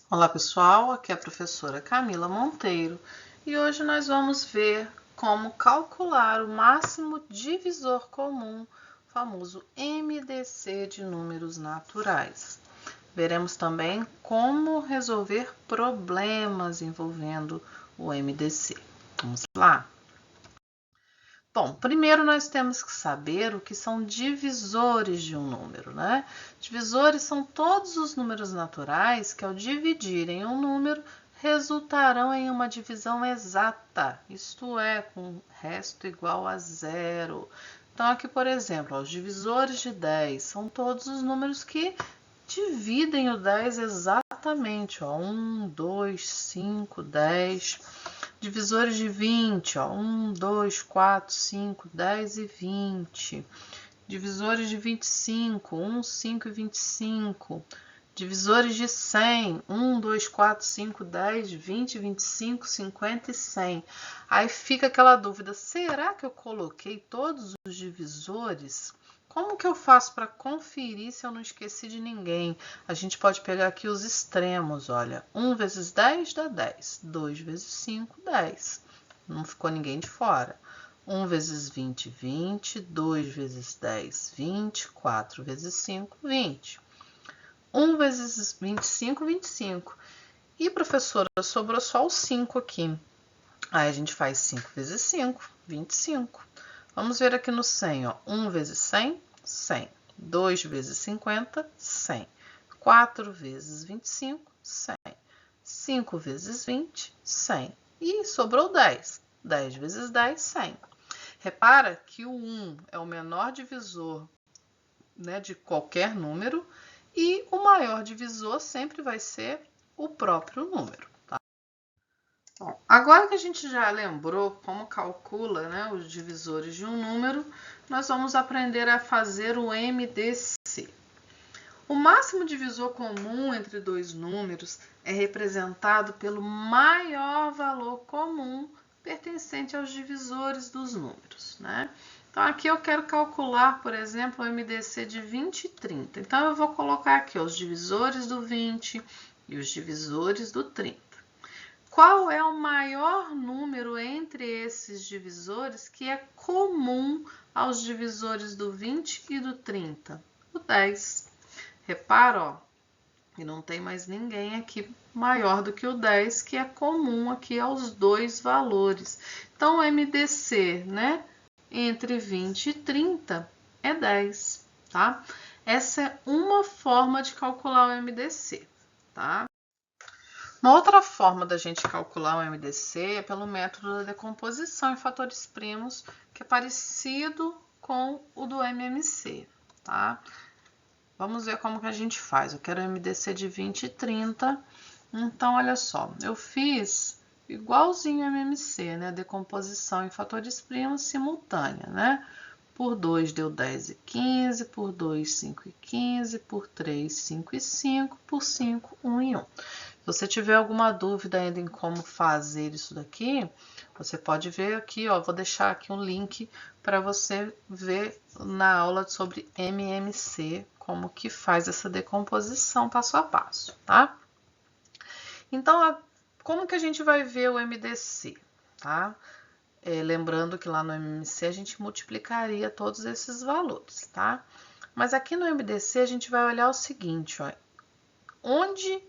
Olá pessoal, aqui é a professora Camila Monteiro e hoje nós vamos ver como calcular o máximo divisor comum, o famoso MDC de números naturais. Veremos também como resolver problemas envolvendo o MDC. Vamos lá? Bom, primeiro nós temos que saber o que são divisores de um número, né? Divisores são todos os números naturais que, ao dividirem um número, resultarão em uma divisão exata, isto é, com resto igual a zero. Então, aqui, por exemplo, os divisores de 10 são todos os números que dividem o 10 exatamente, ó, 1, 2, 5, 10. Divisores de 20, ó, 1, 2, 4, 5, 10 e 20. Divisores de 25, 1, 5 e 25. Divisores de 100, 1, 2, 4, 5, 10, 20, 25, 50 e 100. Aí fica aquela dúvida, será que eu coloquei todos os divisores? Como que eu faço para conferir se eu não esqueci de ninguém? A gente pode pegar aqui os extremos, olha. 1 vezes 10 dá 10. 2 vezes 5, 10. Não ficou ninguém de fora. 1 vezes 20, 20. 2 vezes 10, 20. 4 vezes 5, 20. 1 vezes 25, 25. E, professora, sobrou só o 5 aqui. Aí a gente faz 5 vezes 5, 25. Vamos ver aqui no 100, ó. 1 vezes 100, 100. 2 vezes 50, 100. 4 vezes 25, 100. 5 vezes 20, 100. E sobrou 10. 10 vezes 10, 100. Repara que o 1 é o menor divisor, né, de qualquer número e o maior divisor sempre vai ser o próprio número. Bom, agora que a gente já lembrou como calcula, né, os divisores de um número, nós vamos aprender a fazer o MDC. O máximo divisor comum entre dois números é representado pelo maior valor comum pertencente aos divisores dos números, né? Então, aqui eu quero calcular, por exemplo, o MDC de 20 e 30. Então, eu vou colocar aqui os divisores do 20 e os divisores do 30. Qual é o maior número entre esses divisores que é comum aos divisores do 20 e do 30? O 10. Repara, ó, e não tem mais ninguém aqui maior do que o 10, que é comum aqui aos dois valores. Então, o MDC, né, entre 20 e 30 é 10, tá? Essa é uma forma de calcular o MDC, tá? Uma outra forma da gente calcular o MDC é pelo método da decomposição em fatores primos, que é parecido com o do MMC, tá? Vamos ver como que a gente faz. Eu quero o MDC de 20 e 30. Então, olha só, eu fiz igualzinho ao MMC, né? Decomposição em fatores primos simultânea, né? Por 2 deu 10 e 15, por 2, 5 e 15, por 3, 5 e 5, por 5, 1 e 1. Se você tiver alguma dúvida ainda em como fazer isso daqui, você pode ver aqui, ó, vou deixar aqui um link para você ver na aula sobre MMC, como que faz essa decomposição passo a passo, tá? Então, como que a gente vai ver o MDC, tá? Lembrando que lá no MMC a gente multiplicaria todos esses valores, tá? Mas aqui no MDC a gente vai olhar o seguinte, ó, onde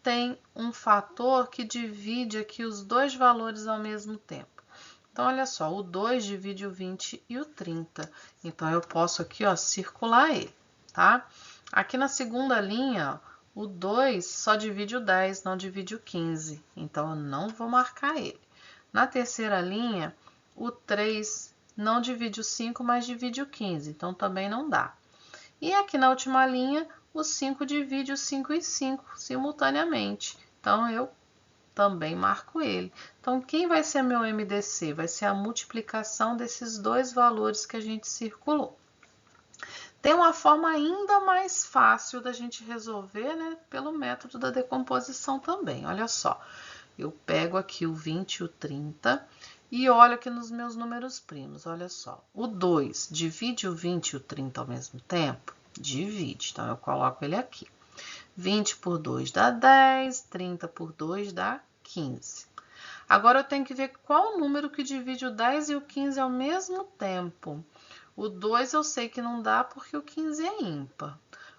tem um fator que divide aqui os dois valores ao mesmo tempo. Então, olha só, o 2 divide o 20 e o 30. Então, eu posso aqui, ó, circular ele, tá? Aqui na segunda linha, ó, o 2 só divide o 10, não divide o 15. Então, eu não vou marcar ele. Na terceira linha, o 3 não divide o 5, mas divide o 15. Então, também não dá. E aqui na última linha, o 5 divide o 5 e 5 simultaneamente. Então, eu também marco ele. Então, quem vai ser meu MDC? Vai ser a multiplicação desses dois valores que a gente circulou. Tem uma forma ainda mais fácil da gente resolver, né? Pelo método da decomposição também. Olha só, eu pego aqui o 20 e o 30 e olho aqui nos meus números primos. Olha só, o 2 divide o 20 e o 30 ao mesmo tempo? Divide, então eu coloco ele aqui. 20 por 2 dá 10, 30 por 2 dá 15. Agora eu tenho que ver qual número que divide o 10 e o 15 ao mesmo tempo. O 2 eu sei que não dá porque o 15 é ímpar.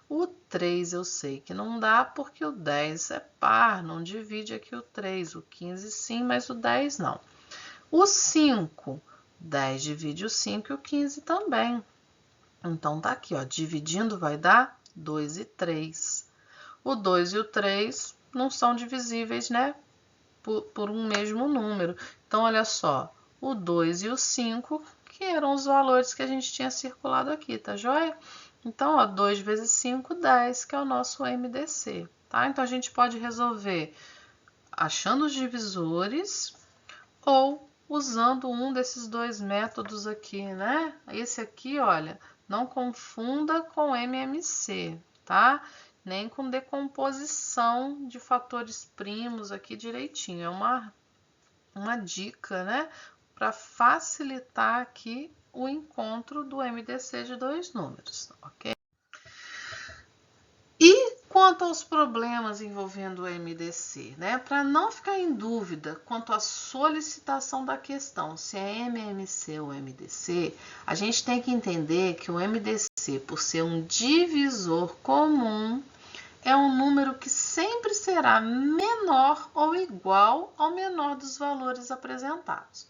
O 3 eu sei que não dá porque o 10 é par, não divide aqui o 3. O 15 sim, mas o 10 não. O 5, 10 divide o 5 e o 15 também. Então tá aqui, ó, dividindo vai dar 2 e 3. O 2 e o 3 não são divisíveis, né, por um mesmo número. Então, olha só, o 2 e o 5, que eram os valores que a gente tinha circulado aqui, tá joia? Então, ó, 2 vezes 5, 10, que é o nosso MDC, tá? Então, a gente pode resolver achando os divisores ou usando um desses dois métodos aqui, né? Esse aqui, olha, não confunda com MMC, tá? Nem com decomposição de fatores primos aqui direitinho. É uma dica, né? Para facilitar aqui o encontro do MDC de dois números, ok? E quanto aos problemas envolvendo o MDC, né? Para não ficar em dúvida quanto à solicitação da questão, se é MMC ou MDC, a gente tem que entender que o MDC, por ser um divisor comum, é um número que sempre será menor ou igual ao menor dos valores apresentados.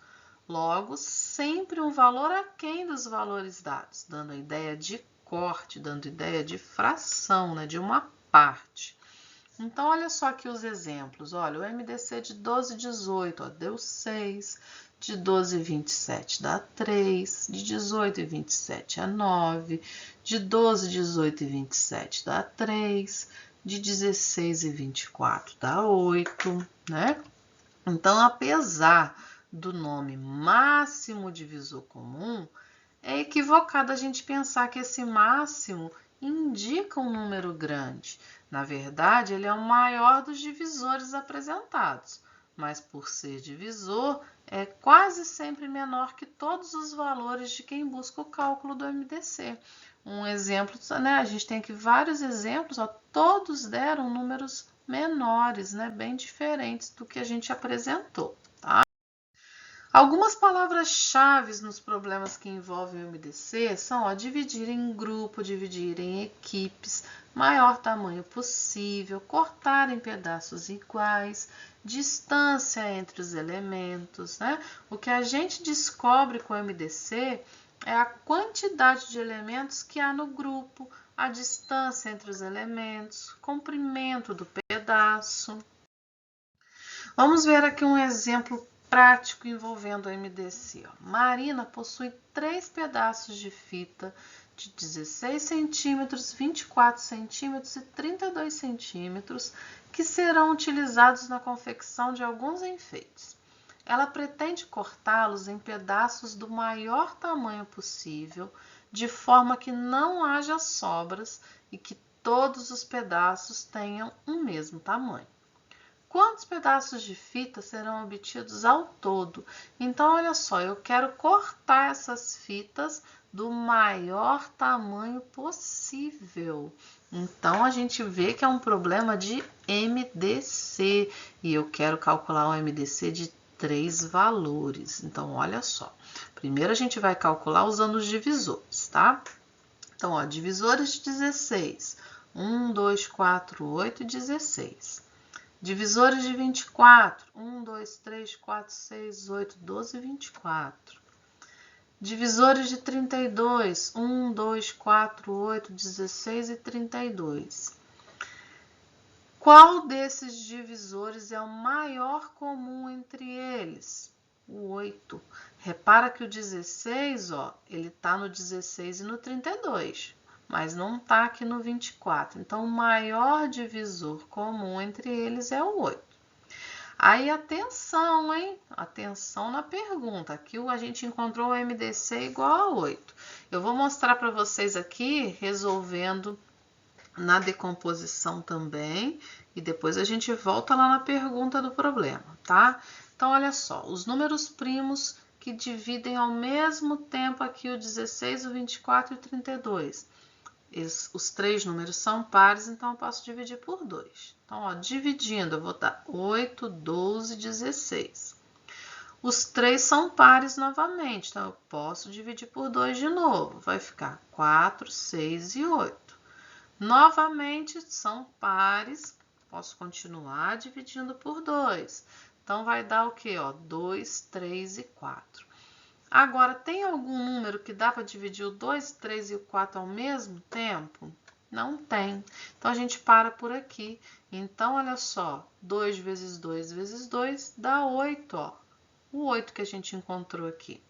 Logo, sempre um valor aquém dos valores dados, dando a ideia de corte, dando ideia de fração, né, de uma parte. Então, olha só aqui os exemplos. Olha, o MDC de 12 e 18, ó, deu 6. De 12 e 27 dá 3. De 18 e 27 é 9. De 12, 18 e 27 dá 3. De 16 e 24 dá 8, né? Então, apesar do nome máximo divisor comum, é equivocado a gente pensar que esse máximo indica um número grande. Na verdade, ele é o maior dos divisores apresentados, mas por ser divisor, é quase sempre menor que todos os valores de quem busca o cálculo do MDC. Um exemplo, né? A gente tem aqui vários exemplos, ó, todos deram números menores, né? Bem diferentes do que a gente apresentou, tá? Algumas palavras-chave nos problemas que envolvem o MDC são, ó, dividir em grupo, dividir em equipes, maior tamanho possível, cortar em pedaços iguais, distância entre os elementos, né? O que a gente descobre com o MDC é a quantidade de elementos que há no grupo, a distância entre os elementos, comprimento do pedaço. Vamos ver aqui um exemplo prático envolvendo o MDC. Marina possui 3 pedaços de fita de 16 centímetros, 24 centímetros e 32 centímetros que serão utilizados na confecção de alguns enfeites. Ela pretende cortá-los em pedaços do maior tamanho possível, de forma que não haja sobras e que todos os pedaços tenham o mesmo tamanho. Quantos pedaços de fita serão obtidos ao todo? Então, olha só, eu quero cortar essas fitas do maior tamanho possível. Então, a gente vê que é um problema de MDC e eu quero calcular o MDC de 3 valores. Então, olha só. Primeiro, a gente vai calcular usando os divisores, tá? Então, ó, divisores de 16. 1, 2, 4, 8 e 16. Divisores de 24, 1, 2, 3, 4, 6, 8, 12 e 24. Divisores de 32, 1, 2, 4, 8, 16 e 32. Qual desses divisores é o maior comum entre eles? O 8. Repara que o 16, ó, ele está no 16 e no 32. Mas não está aqui no 24. Então, o maior divisor comum entre eles é o 8. Aí, atenção, hein? Atenção na pergunta. Aqui a gente encontrou o MDC igual a 8. Eu vou mostrar para vocês aqui, resolvendo na decomposição também. E depois a gente volta lá na pergunta do problema, tá? Então, olha só. Os números primos que dividem ao mesmo tempo aqui o 16, o 24 e o 32. os 3 números são pares, então eu posso dividir por 2. Então, ó, dividindo, eu vou dar 8, 12, 16. Os 3 são pares novamente, então eu posso dividir por 2 de novo. Vai ficar 4, 6 e 8. Novamente, são pares, posso continuar dividindo por 2. Então, vai dar o quê? Ó, 2, 3 e 4. Agora, tem algum número que dá para dividir o 2, 3 e o 4 ao mesmo tempo? Não tem. Então, a gente para por aqui. Então, olha só, 2 vezes 2 vezes 2 dá 8, ó. O 8 que a gente encontrou aqui.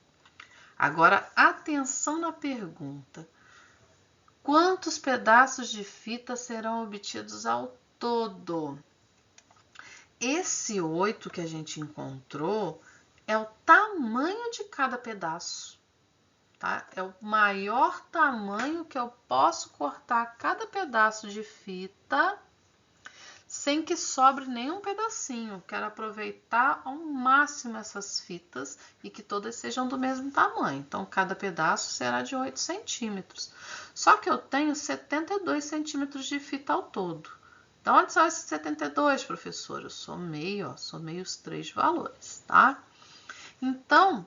Agora, atenção na pergunta. Quantos pedaços de fita serão obtidos ao todo? Esse 8 que a gente encontrou é o tamanho de cada pedaço, tá? É o maior tamanho que eu posso cortar cada pedaço de fita sem que sobre nenhum pedacinho. Quero aproveitar ao máximo essas fitas e que todas sejam do mesmo tamanho. Então, cada pedaço será de 8 centímetros. Só que eu tenho 72 centímetros de fita ao todo. Então, onde são esses 72, professora? Eu somei, ó, somei os 3 valores, tá? Então,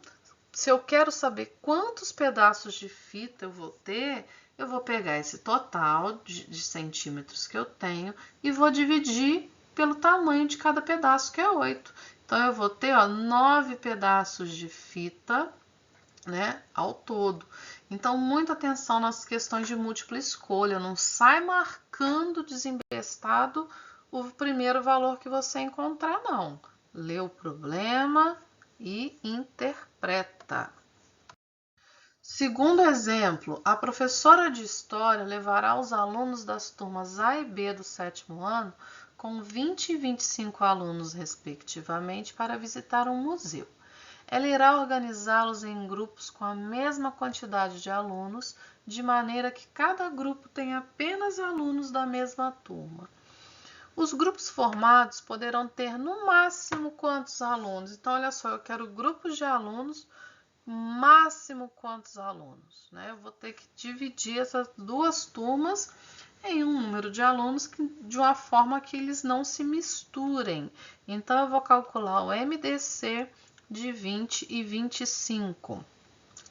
se eu quero saber quantos pedaços de fita eu vou ter, eu vou pegar esse total de centímetros que eu tenho e vou dividir pelo tamanho de cada pedaço, que é 8. Então, eu vou ter, ó, 9 pedaços de fita, né, ao todo. Então, muita atenção nas questões de múltipla escolha. Não sai marcando desembestado o primeiro valor que você encontrar, não. Lê o problema e interpreta. Segundo exemplo, a professora de História levará os alunos das turmas A e B do 7º ano, com 20 e 25 alunos, respectivamente, para visitar um museu. Ela irá organizá-los em grupos com a mesma quantidade de alunos, de maneira que cada grupo tenha apenas alunos da mesma turma. Os grupos formados poderão ter no máximo quantos alunos? Então, olha só, eu quero grupos de alunos, máximo quantos alunos, né? Eu vou ter que dividir essas duas turmas em um número de alunos de uma forma que eles não se misturem. Então, eu vou calcular o MDC de 20 e 25.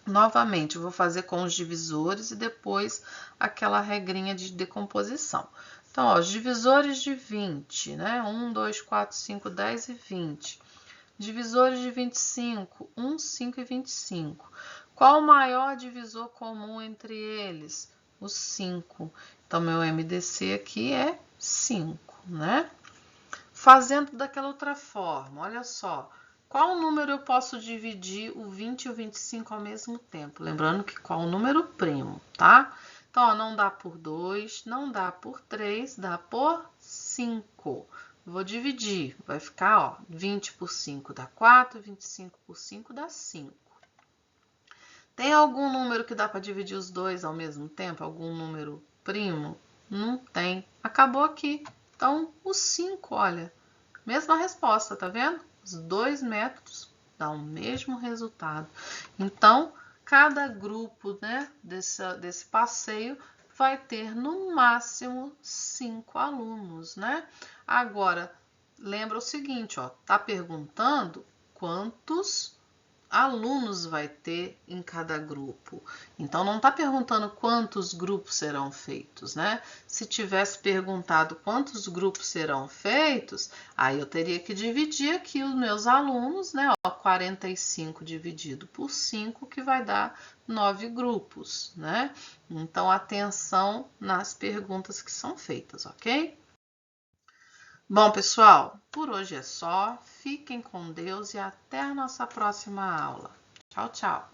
Novamente, eu vou fazer com os divisores e depois aquela regrinha de decomposição. Então, ó, os divisores de 20, né? 1, 2, 4, 5, 10 e 20. Divisores de 25, 1, 5 e 25. Qual o maior divisor comum entre eles? O 5. Então, meu MDC aqui é 5, né? Fazendo daquela outra forma, olha só. Qual número eu posso dividir o 20 e o 25 ao mesmo tempo? Lembrando que qual o número primo, tá? Então, ó, não dá por 2, não dá por 3, dá por 5. Vou dividir, vai ficar, ó, 20 por 5 dá 4, 25 por 5 dá 5. Tem algum número que dá para dividir os dois ao mesmo tempo? Algum número primo? Não tem. Acabou aqui. Então, o 5, olha, mesma resposta, tá vendo? Os dois métodos dão o mesmo resultado. Então, cada grupo, né, desse passeio vai ter no máximo 5 alunos, né? Agora, lembra o seguinte, ó, tá perguntando quantos alunos vai ter em cada grupo. Então, não está perguntando quantos grupos serão feitos, né? Se tivesse perguntado quantos grupos serão feitos, aí eu teria que dividir aqui os meus alunos, né? Ó, 45 dividido por 5, que vai dar 9 grupos, né? Então, atenção nas perguntas que são feitas, ok? Bom, pessoal, por hoje é só. Fiquem com Deus e até a nossa próxima aula. Tchau, tchau!